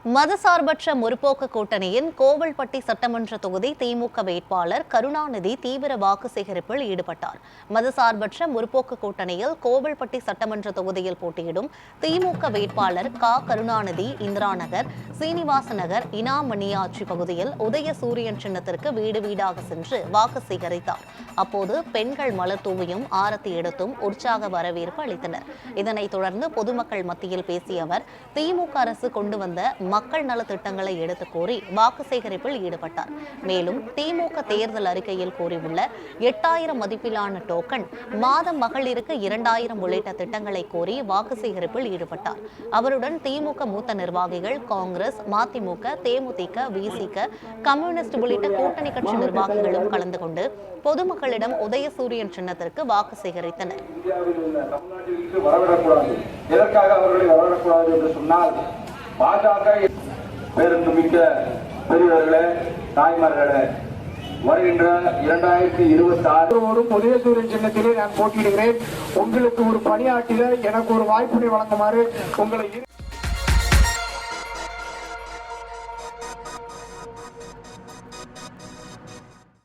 மதசார்பற்ற முற்போக்கு கூட்டணியின் கோவில்பட்டி சட்டமன்ற தொகுதி திமுக வேட்பாளர் கருணாநிதி தீவிர வாக்கு சேகரிப்பில் ஈடுபட்டார். மதசார்பற்ற முற்போக்கு கூட்டணியில் கோவில்பட்டி சட்டமன்ற தொகுதியில் போட்டியிடும் திமுக வேட்பாளர் கருணாநிதி இந்திரா நகர், சீனிவாச நகர், இனாமணியாச்சி பகுதியில் உதயசூரியன் சின்னத்திற்கு வீடு வீடாக சென்று வாக்கு சேகரித்தார். அப்போது பெண்கள் மலர் தூவியும் ஆரத்தி எடுத்தும் உற்சாக வரவேற்பு அளித்தனர். இதனைத் தொடர்ந்து பொதுமக்கள் மத்தியில் பேசிய அவர், திமுக அரசு கொண்டு வந்த மக்கள் நல திட்டங்களை எடுத்து கோரி வாக்கு சேகரிப்பில் ஈடுபட்டார். மேலும் திமுக தேர்தல் அறிக்கையில் கூறியுள்ள 8000 மதிப்பிலான டோக்கன், மாதம் மகளிருக்கு 2000 உள்ளிட்ட திட்டங்களை கோரி வாக்கு சேகரிப்பில் ஈடுபட்டார். அவருடன் திமுக மூத்த நிர்வாகிகள், காங்கிரஸ், மதிமுக, தேமுதிக, விசிக, கம்யூனிஸ்ட் உள்ளிட்ட கூட்டணி கட்சி நிர்வாகிகளும் கலந்து கொண்டு பொதுமக்களிடம் உதயசூரியன் சின்னத்திற்கு வாக்கு சேகரித்தனர். பாஜக பேருந்துமிக்க பெரியவர்களே, தாய்மார்களே, வருகின்ற 2026 உதயசூரியன் சின்னத்திலே நான் போட்டியிடுகிறேன். உங்களுக்கு ஒரு பணியாற்றிட எனக்கு ஒரு வாய்ப்பினை வழங்குமாறு உங்களை